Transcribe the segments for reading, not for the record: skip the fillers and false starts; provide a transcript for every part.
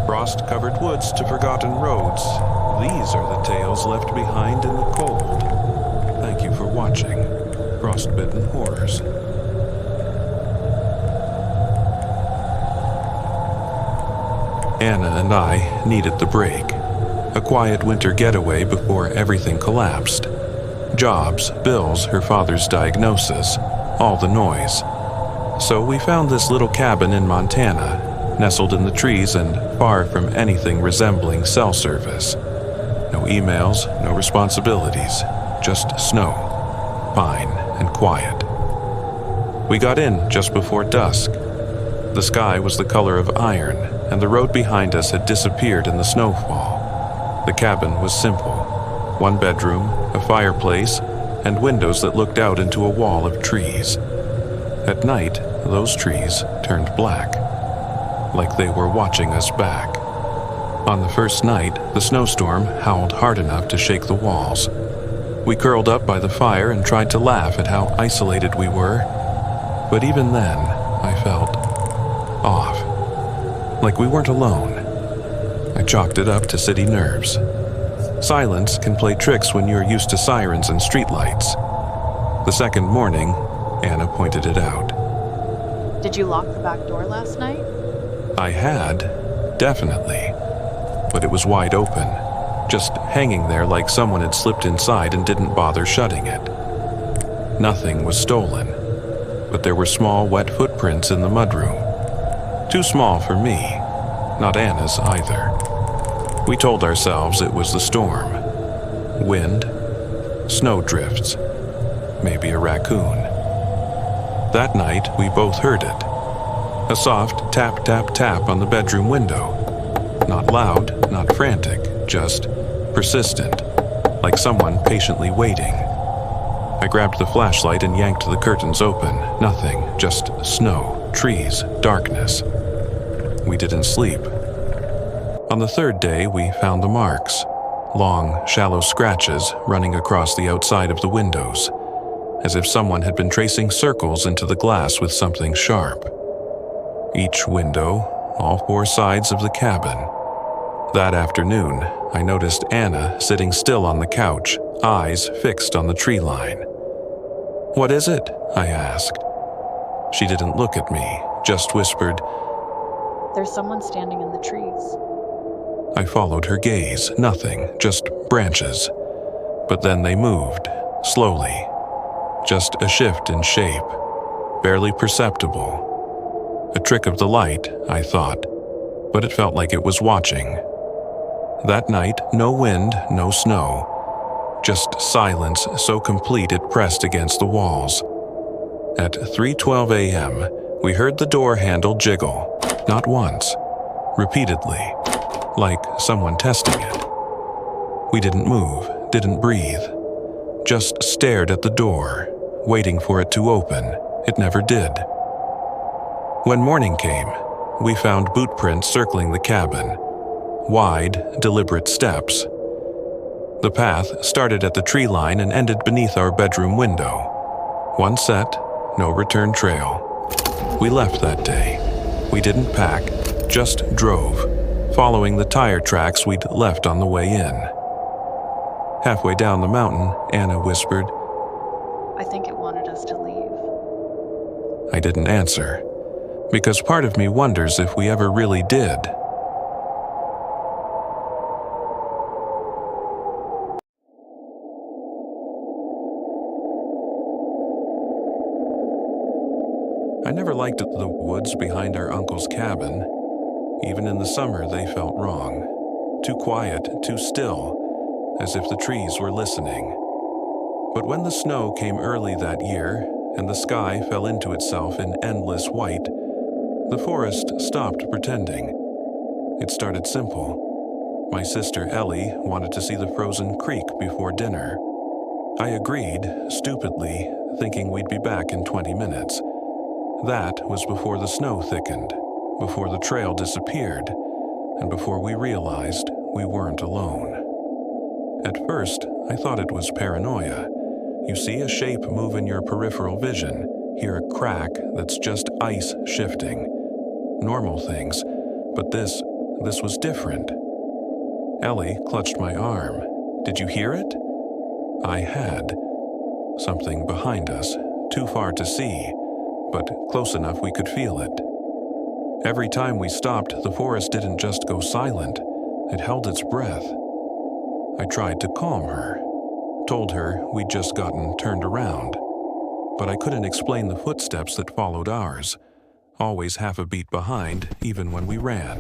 Frost-covered woods to forgotten roads. These are the tales left behind in the cold. Thank you for watching Frostbitten Horrors. Anna and I needed the break. A quiet winter getaway before everything collapsed. Jobs, bills, her father's diagnosis, all the noise. So we found this little cabin in Montana, nestled in the trees and far from anything resembling cell service. No emails, no responsibilities, just snow, fine and quiet. We got in just before dusk. The sky was the color of iron, and the road behind us had disappeared in the snowfall. The cabin was simple. One bedroom, a fireplace, and windows that looked out into a wall of trees. At night, those trees turned black, like they were watching us back. On the first night, the snowstorm howled hard enough to shake the walls. We curled up by the fire and tried to laugh at how isolated we were, but even then, I felt off, like we weren't alone. I chalked it up to city nerves. Silence can play tricks when you're used to sirens and streetlights. The second morning, Anna pointed it out. Did you lock the back door last night? I had, definitely. But it was wide open, just hanging there like someone had slipped inside and didn't bother shutting it. Nothing was stolen, but there were small, wet footprints in the mudroom. Too small for me, not Anna's either. We told ourselves it was the storm. Wind, snowdrifts, maybe a raccoon. That night, we both heard it. A soft tap, tap, tap on the bedroom window. Not loud, not frantic, just persistent, like someone patiently waiting. I grabbed the flashlight and yanked the curtains open. Nothing, just snow, trees, darkness. We didn't sleep. On the third day, we found the marks. Long, shallow scratches running across the outside of the windows, as if someone had been tracing circles into the glass with something sharp. Each window, all four sides of the cabin. That afternoon, I noticed Anna sitting still on the couch, eyes fixed on the tree line. "What is it?" I asked. She didn't look at me, just whispered, "There's someone standing in the trees." I followed her gaze. Nothing, just branches. But then they moved, slowly. Just a shift in shape, barely perceptible. A trick of the light, I thought, but it felt like it was watching. That night, no wind, no snow. Just silence so complete it pressed against the walls. At 3:12 a.m., we heard the door handle jiggle, not once, repeatedly, like someone testing it. We didn't move, didn't breathe, just stared at the door, waiting for it to open. It never did. When morning came, we found boot prints circling the cabin, wide, deliberate steps. The path started at the tree line and ended beneath our bedroom window. One set, no return trail. We left that day. We didn't pack, just drove, following the tire tracks we'd left on the way in. Halfway down the mountain, Anna whispered, "I think it wanted us to leave." I didn't answer, because part of me wonders if we ever really did. I never liked the woods behind our uncle's cabin. Even in the summer, they felt wrong. Too quiet, too still, as if the trees were listening. But when the snow came early that year, and the sky fell into itself in endless white, the forest stopped pretending. It started simple. My sister Ellie wanted to see the frozen creek before dinner. I agreed, stupidly, thinking we'd be back in 20 minutes. That was before the snow thickened, before the trail disappeared, and before we realized we weren't alone. At first, I thought it was paranoia. You see a shape move in your peripheral vision, hear a crack that's just ice shifting. Normal things, but this this was different. Ellie clutched my arm. Did you hear it? I had. Something behind us, too far to see, but close enough we could feel it. Every time we stopped, the forest didn't just go silent, it held its breath. I tried to calm her, told her we'd just gotten turned around, but I couldn't explain the footsteps that followed ours, always half a beat behind, even when we ran.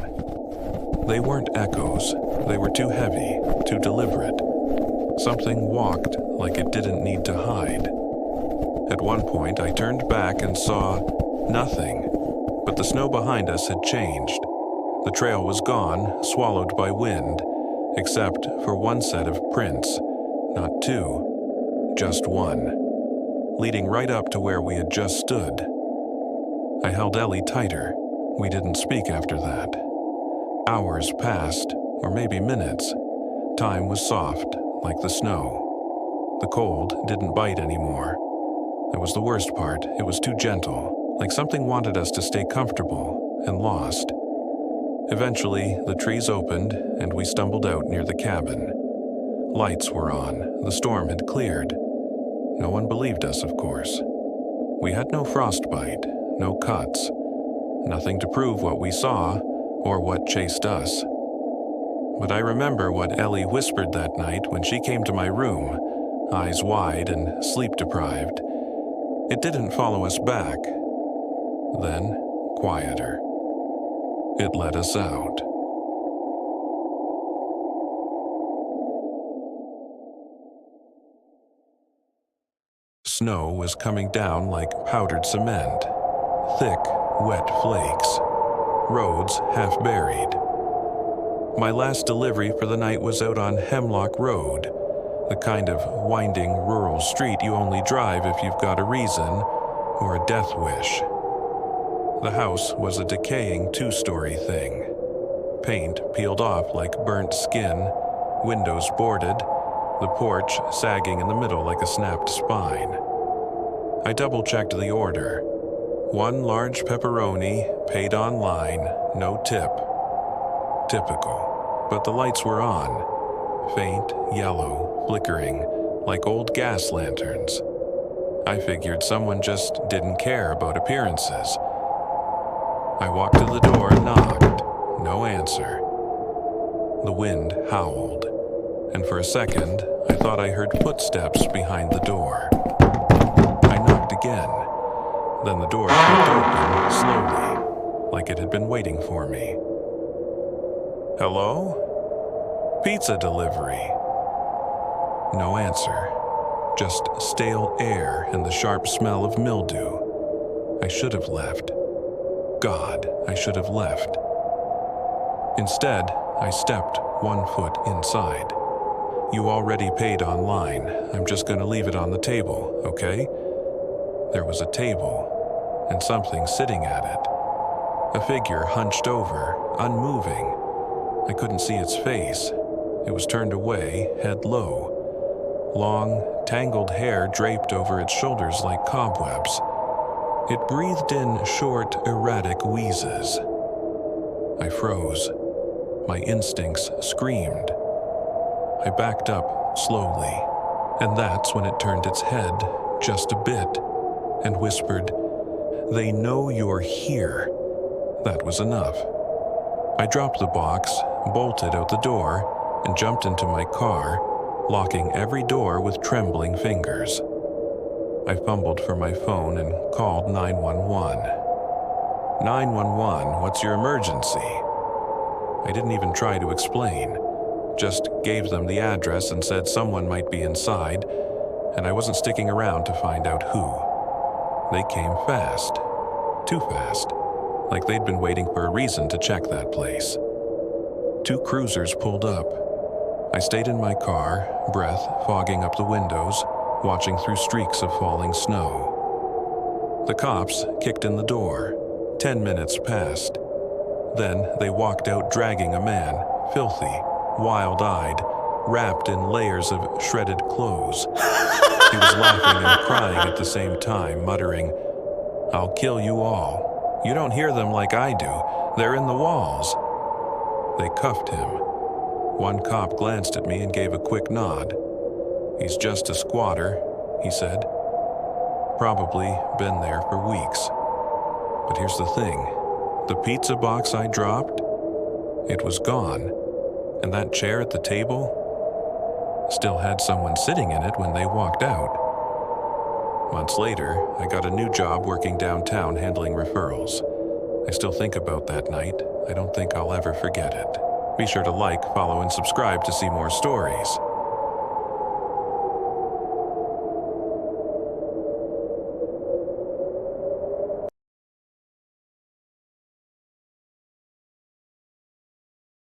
They weren't echoes, they were too heavy, too deliberate. Something walked like it didn't need to hide. At one point, I turned back and saw nothing, but the snow behind us had changed. The trail was gone, swallowed by wind, except for one set of prints, not two, just one, leading right up to where we had just stood. I held Ellie tighter. We didn't speak after that. Hours passed, or maybe minutes. Time was soft, like the snow. The cold didn't bite anymore. That was the worst part. It was too gentle, like something wanted us to stay comfortable and lost. Eventually, the trees opened, and we stumbled out near the cabin. Lights were on. The storm had cleared. No one believed us, of course. We had no frostbite, no cuts, nothing to prove what we saw or what chased us. But I remember what Ellie whispered that night when she came to my room, eyes wide and sleep-deprived. It didn't follow us back. Then, quieter. It let us out. Snow was coming down like powdered cement. Thick, wet flakes. Roads half buried. My last delivery for the night was out on Hemlock Road, the kind of winding rural street you only drive if you've got a reason or a death wish. The house was a decaying two-story thing. Paint peeled off like burnt skin, windows boarded, the porch sagging in the middle like a snapped spine. I double-checked the order. 1 large pepperoni, paid online, no tip. Typical. But the lights were on. Faint, yellow, flickering, like old gas lanterns. I figured someone just didn't care about appearances. I walked to the door and knocked. No answer. The wind howled, and for a second, I thought I heard footsteps behind the door. I knocked again. Then the door clicked open, slowly, like it had been waiting for me. Hello? Pizza delivery. No answer. Just stale air and the sharp smell of mildew. I should have left. God, I should have left. Instead, I stepped 1 foot inside. You already paid online. I'm just going to leave it on the table, okay? There was a table, and something sitting at it. A figure hunched over, unmoving. I couldn't see its face. It was turned away, head low. Long, tangled hair draped over its shoulders like cobwebs. It breathed in short, erratic wheezes. I froze. My instincts screamed. I backed up slowly, and that's when it turned its head just a bit and whispered, "They know you're here." That was enough. I dropped the box, bolted out the door, and jumped into my car, locking every door with trembling fingers. I fumbled for my phone and called 911. 911, what's your emergency? I didn't even try to explain, just gave them the address and said someone might be inside, and I wasn't sticking around to find out who. They came fast. Too fast. Like they'd been waiting for a reason to check that place. 2 cruisers pulled up. I stayed in my car, breath fogging up the windows, watching through streaks of falling snow. The cops kicked in the door. 10 minutes passed. Then they walked out dragging a man, filthy, wild-eyed, wrapped in layers of shredded clothes. He was laughing and crying at the same time, muttering, "I'll kill you all. You don't hear them like I do. They're in the walls." They cuffed him. One cop glanced at me and gave a quick nod. "He's just a squatter," he said. "Probably been there for weeks." But here's the thing. The pizza box I dropped, it was gone. And that chair at the table still had someone sitting in it when they walked out. Months later, I got a new job working downtown handling referrals. I still think about that night. I don't think I'll ever forget it. Be sure to like, follow, and subscribe to see more stories.